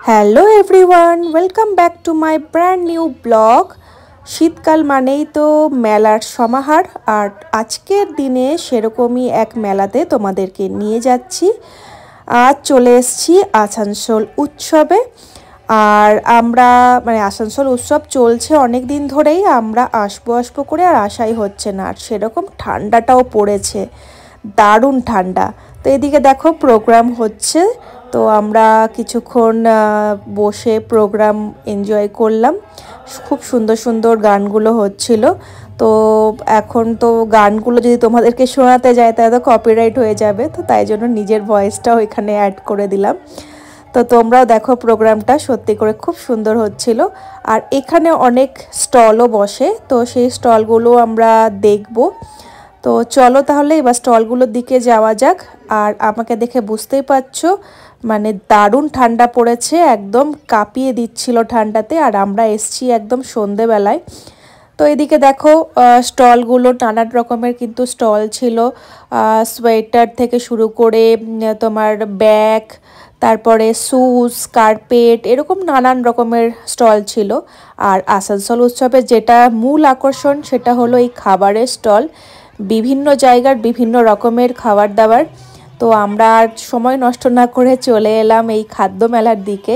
Hello everyone, welcome back to my brand new blog. শীতকাল মানেই তো মেলার সমাহার, আর আজকের দিনে সেরকমই এক মেলাতে তোমাদেরকে নিয়ে যাচ্ছি। আজ চলে এসেছি আসানসোল উৎসবে। আর আমরা আসানসোল উৎসব চলছে অনেক দিন ধরেই, আমরা আসবো করে আর আশাই হচ্ছে না। আর সেরকম ঠান্ডাটাও পড়েছে, দারুণ ঠান্ডা। তো এদিকে দেখো প্রোগ্রাম হচ্ছে, তো আমরা কিছুক্ষণ বসে প্রোগ্রাম এনজয় করলাম। খুব সুন্দর সুন্দর গানগুলো হচ্ছিল। তো এখন তো গানগুলো যদি তোমাদেরকে শোনাতে যায় তাহলে তো কপিরাইট হয়ে যাবে, তো তাই জন্য নিজের ভয়েসটাও এখানে অ্যাড করে দিলাম। তো তোমরাও দেখো, প্রোগ্রামটা সত্যি করে খুব সুন্দর হচ্ছিল। আর এখানে অনেক স্টলও বসে, তো সেই স্টলগুলো আমরা দেখব। তো চলো তাহলে এবার স্টলগুলোর দিকে যাওয়া যাক। আর আমাকে দেখে বুঝতেই পারছো দারুণ ঠান্ডা পড়েছে, একদম কাঁপিয়ে দিচ্ছিল ঠান্ডাতে। আর আমরা এসছি একদম সন্ধেবেলায়। তো এদিকে দেখো স্টলগুলো নানান রকমের কিন্তু স্টল ছিল, সোয়েটার থেকে শুরু করে তোমার ব্যাগ, তারপরে শুজ, কার্পেট, এরকম নানান রকমের স্টল ছিল। আর আসানসোল উৎসবের যেটা মূল আকর্ষণ সেটা হলো এই খাবারের স্টল, বিভিন্ন জায়গার বিভিন্ন রকমের খাবার দাবার। তো আমরা আর সময় নষ্ট না করে চলে এলাম এই খাদ্য মেলার দিকে।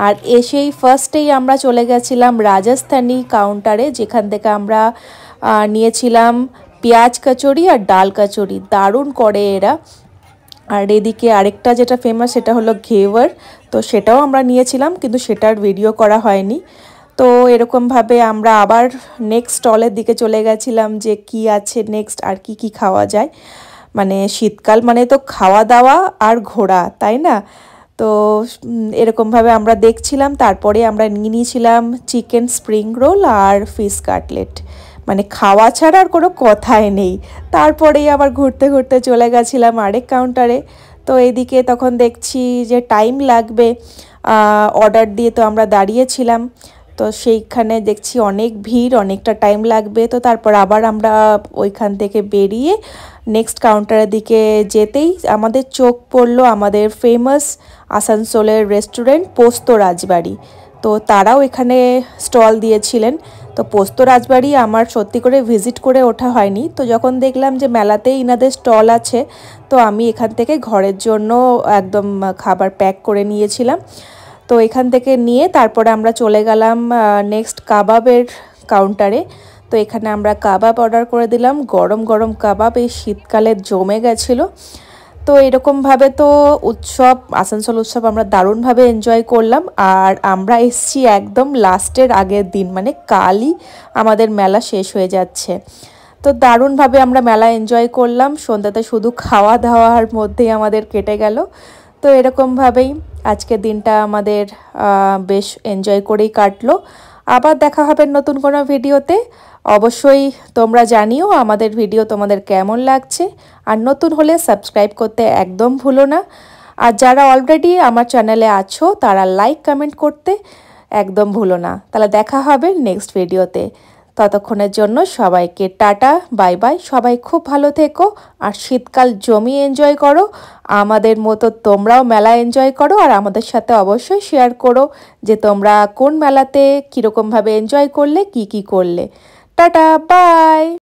আর এসেই ফার্স্টেই আমরা চলে গেছিলাম রাজস্থানি কাউন্টারে, যেখান থেকে আমরা নিয়েছিলাম পেঁয়াজ কচুরি আর ডাল কচুরি, দারুণ করে এরা। আর এদিকে আরেকটা যেটা ফেমাস সেটা হলো ঘেওয়ার, তো সেটাও আমরা নিয়েছিলাম, কিন্তু সেটার ভিডিও করা হয়নি। তো এরকমভাবে আমরা আবার নেক্সট স্টলের দিকে চলে গেছিলাম যে কি আছে নেক্সট আর কি খাওয়া যায়। শীতকাল মানে তো খাওয়া দাওয়া আর ঘোরা, তাই না? তো এরকমভাবে আমরা দেখছিলাম। তারপরে আমরা নিয়ে নিয়েছিলাম চিকেন স্প্রিং রোল আর ফিশ কাটলেট। খাওয়া ছাড়া আর কোনো কথাই নেই। তারপরেই আবার ঘুরতে ঘুরতে চলে গেছিলাম আরেক কাউন্টারে। তো এদিকে তখন দেখছি যে টাইম লাগবে, অর্ডার দিয়ে তো আমরা দাঁড়িয়েছিলাম। তো সেইখানে দেখছি অনেক ভিড়, অনেকটা টাইম লাগবে। তো তারপর আবার আমরা ওইখান থেকে বেরিয়ে নেক্সট কাউন্টারের দিকে যেতেই আমাদের চোখ পড়লো আমাদের ফেমাস আসানসোলের রেস্টুরেন্ট পোস্ত রাজবাড়ি। তো তারাও এখানে স্টল দিয়েছিলেন। তো পোস্ত রাজবাড়ি আমার সত্যি করে ভিজিট করে ওঠা হয়নি, তো যখন দেখলাম যে মেলাতেই ইনাদের স্টল আছে, তো আমি এখান থেকে ঘরের জন্য একদম খাবার প্যাক করে নিয়েছিলাম। তো এখান থেকে নিয়ে তারপরে আমরা চলে গেলাম নেক্সট কাবাবের কাউন্টারে। তো এখানে আমরা কাবাব অর্ডার করে দিলাম, গরম গরম কাবাব, এই শীতকালে জমে গেছিলো। তো এরকমভাবে তো আসানসোল উৎসব আমরা দারুণভাবে এনজয় করলাম। আর আমরা এসছি একদম লাস্টের আগের দিন, কালই আমাদের মেলা শেষ হয়ে যাচ্ছে। তো দারুণভাবে আমরা মেলা এনজয় করলাম, সন্ধ্যাতে শুধু খাওয়া দাওয়ার মধ্যেই আমাদের কেটে গেল। তো এরকমভাবেই আজকের দিনটা আমাদের বেশ এনজয় করেই কাটলো। আবার দেখা হবে নতুন কোনো ভিডিওতে। অবশ্যই তোমরা জানিও আমাদের ভিডিও তোমাদের কেমন লাগছে। আর নতুন হলে সাবস্ক্রাইব করতে একদম ভুলো না। আর যারা অলরেডি আমার চ্যানেলে আছো তারা লাইক কমেন্ট করতে একদম ভুলো না। তাহলে দেখা হবে নেক্সট ভিডিওতে। ততক্ষণের জন্য সবাইকে টাটা, বাই বাই। সবাই খুব ভালো থেকো আর শীতকাল জমিয়ে এনজয় করো। আমাদের মতো তোমরাও মেলা এনজয় করো, আর আমাদের সাথে অবশ্যই শেয়ার করো যে তোমরা কোন মেলাতে কীরকমভাবে এনজয় করলে, কি করলে। Tata, by.